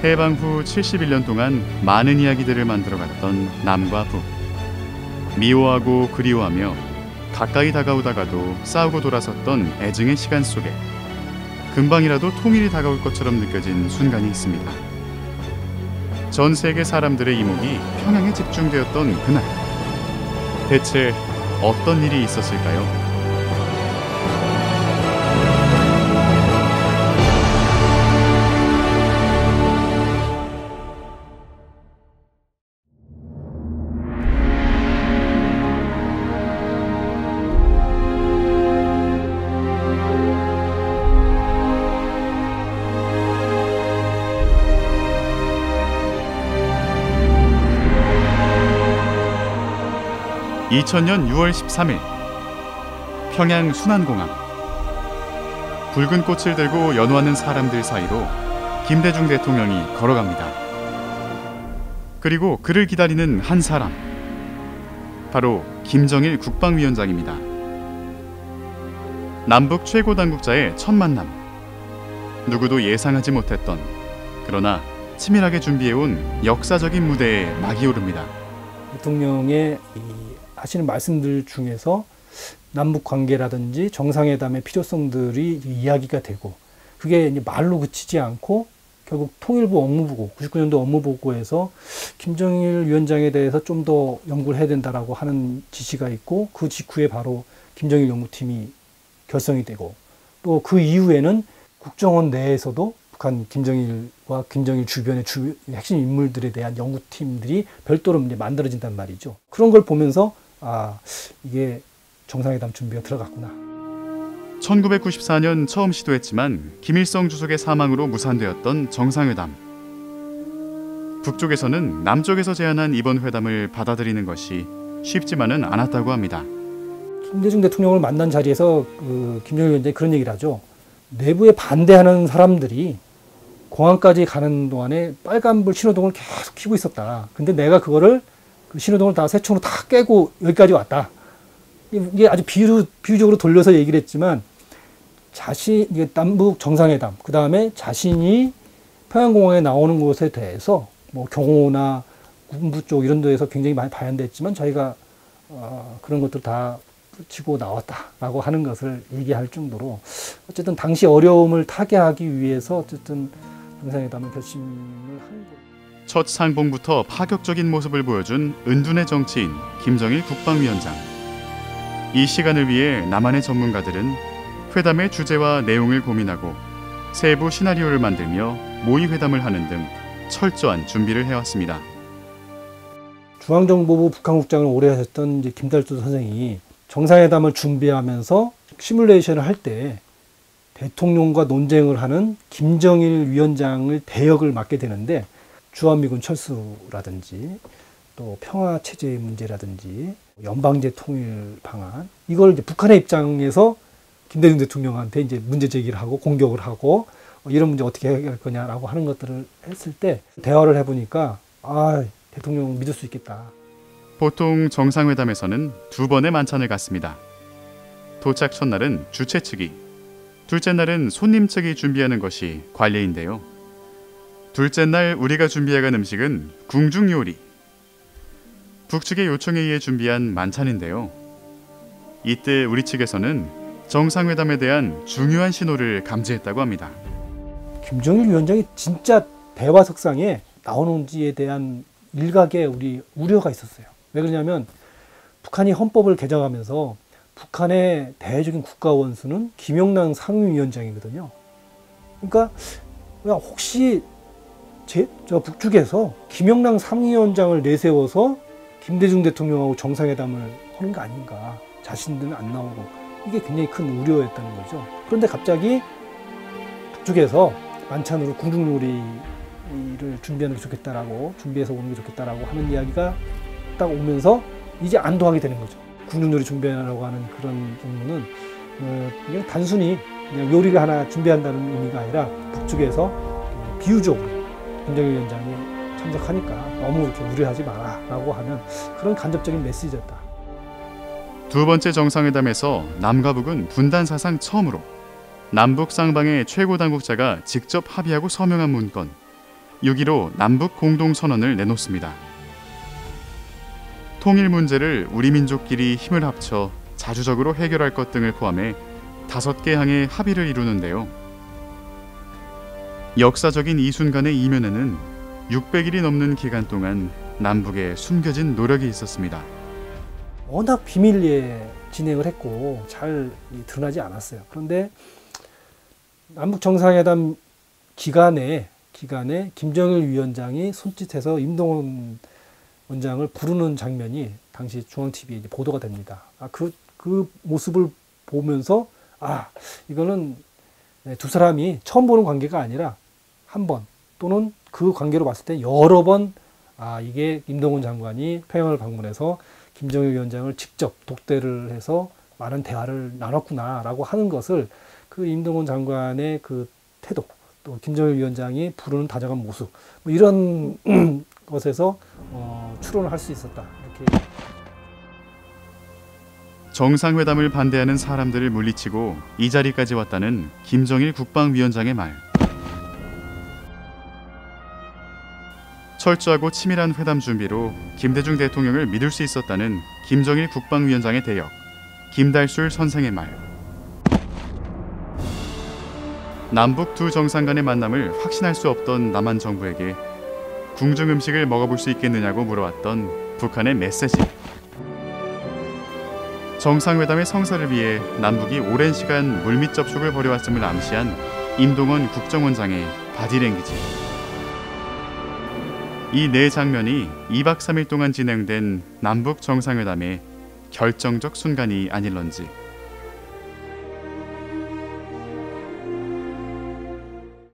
해방 후 71년 동안 많은 이야기들을 만들어갔던 남과 북. 미워하고 그리워하며 가까이 다가오다가도 싸우고 돌아섰던 애증의 시간 속에 금방이라도 통일이 다가올 것처럼 느껴진 순간이 있습니다. 전 세계 사람들의 이목이 평양에 집중되었던 그날, 대체 어떤 일이 있었을까요? (2000년 6월 13일) 평양 순안공항. 붉은 꽃을 들고 연호하는 사람들 사이로 김대중 대통령이 걸어갑니다. 그리고 그를 기다리는 한 사람, 바로 김정일 국방위원장입니다. 남북 최고 당국자의 첫 만남. 누구도 예상하지 못했던, 그러나 치밀하게 준비해온 역사적인 무대에 막이 오릅니다. 대통령의 하시는 말씀들 중에서 남북 관계라든지 정상회담의 필요성들이 이야기가 되고, 그게 이제 말로 그치지 않고 결국 통일부 업무보고, 99년도 업무보고에서 김정일 위원장에 대해서 좀 더 연구를 해야 된다라고 하는 지시가 있고, 그 직후에 바로 김정일 연구팀이 결성이 되고, 또 그 이후에는 국정원 내에서도 북한 김정일과 김정일 주변의 핵심 인물들에 대한 연구팀들이 별도로 이제 만들어진단 말이죠. 그런 걸 보면서 이게 정상회담 준비가 들어갔구나. 1994년 처음 시도했지만 김일성 주석의 사망으로 무산되었던 정상회담. 북쪽에서는 남쪽에서 제안한 이번 회담을 받아들이는 것이 쉽지만은 않았다고 합니다. 김대중 대통령을 만난 자리에서 김정일 위원장이 그런 얘기를 하죠. 내부에 반대하는 사람들이 공항까지 가는 동안에 빨간불 신호등을 계속 켜고 있었다. 근데 내가 그거를 그 신호등을 다 새총으로 다 깨고 여기까지 왔다. 이게 아주 비유적으로 돌려서 얘기를 했지만, 이게 남북 정상회담, 그 다음에 자신이 평양공항에 나오는 곳에 대해서 뭐 경호나 군부 쪽 이런 데에서 굉장히 많이 반대했지만 자기가 그런 것들 다 치고 나왔다라고 하는 것을 얘기할 정도로, 어쨌든 당시 어려움을 타개하기 위해서 어쨌든 정상회담을 결심을 한 거예요. 첫 상봉부터 파격적인 모습을 보여준 은둔의 정치인 김정일 국방위원장. 이 시간을 위해 남한의 전문가들은 회담의 주제와 내용을 고민하고 세부 시나리오를 만들며 모의 회담을 하는 등 철저한 준비를 해왔습니다. 중앙정보부 북한국장을 오래 하셨던 이제 김달수 선생이 정상회담을 준비하면서 시뮬레이션을 할 때 대통령과 논쟁을 하는 김정일 위원장을 대역을 맡게 되는데, 주한미군 철수라든지 또 평화체제 문제라든지 연방제 통일 방안, 이걸 이제 북한의 입장에서 김대중 대통령한테 이제 문제 제기를 하고 공격을 하고 이런 문제 어떻게 해결할 거냐라고 하는 것들을 했을 때 대화를 해보니까 대통령 믿을 수 있겠다. 보통 정상회담에서는 2번의 만찬을 갖습니다. 도착 첫날은 주최 측이, 둘째 날은 손님 측이 준비하는 것이 관례인데요. 둘째 날 우리가 준비해간 음식은 궁중 요리. 북측의 요청에 의해 준비한 만찬인데요. 이때 우리 측에서는 정상회담에 대한 중요한 신호를 감지했다고 합니다. 김정일 위원장이 진짜 대화석상에 나오는지에 대한 일각의 우리 우려가 있었어요. 왜 그러냐면 북한이 헌법을 개정하면서 북한의 대외적인 국가 원수는 김영남 상임위원장이거든요. 그러니까 혹시 저 북측에서 김영남 상임위원장을 내세워서 김대중 대통령하고 정상회담을 하는 거 아닌가, 자신들은 안 나오고, 이게 굉장히 큰 우려였다는 거죠. 그런데 갑자기 북측에서 만찬으로 궁중요리를 준비하는 게 좋겠다라고, 준비해서 오는 게 좋겠다라고 하는 이야기가 딱 오면서 이제 안도하게 되는 거죠. 궁중요리 준비하라고 하는 그런 경우는 그냥 단순히 그냥 요리를 하나 준비한다는 의미가 아니라 북측에서 비유적으로 김정일 위원장이 참석하니까 너무 이렇게 우려하지 마라 라고 하는 그런 간접적인 메시지였다. 두 번째 정상회담에서 남과 북은 분단 사상 처음으로 남북 쌍방의 최고 당국자가 직접 합의하고 서명한 문건, 6.15 남북 공동선언을 내놓습니다. 통일 문제를 우리 민족끼리 힘을 합쳐 자주적으로 해결할 것 등을 포함해 5개 항의 합의를 이루는데요. 역사적인 이 순간의 이면에는 600일이 넘는 기간 동안 남북에 숨겨진 노력이 있었습니다. 워낙 비밀리에 진행을 했고 잘 드러나지 않았어요. 그런데 남북 정상회담 기간에 김정일 위원장이 손짓해서 임동원 원장을 부르는 장면이 당시 중앙TV에 보도가 됩니다. 그 모습을 보면서 이거는 두 사람이 처음 보는 관계가 아니라 한 번 또는 그 관계로 봤을 때 여러 번 이게 임동원 장관이 평양을 방문해서 김정일 위원장을 직접 독대를 해서 많은 대화를 나눴구나라고 하는 것을 그 임동원 장관의 그 태도 또 김정일 위원장이 부르는 다정한 모습 이런 것에서 추론을 할 수 있었다. 이렇게 정상회담을 반대하는 사람들을 물리치고 이 자리까지 왔다는 김정일 국방위원장의 말. 철저하고 치밀한 회담 준비로 김대중 대통령을 믿을 수 있었다는 김정일 국방위원장의 대역, 김달술 선생의 말. 남북 두 정상 간의 만남을 확신할 수 없던 남한 정부에게 궁중 음식을 먹어볼 수 있겠느냐고 물어왔던 북한의 메시지. 정상회담의 성사를 위해 남북이 오랜 시간 물밑 접촉을 벌여왔음을 암시한 임동원 국정원장의 바디랭귀지. 이 네 장면이 2박 3일 동안 진행된 남북 정상회담의 결정적 순간이 아닐런지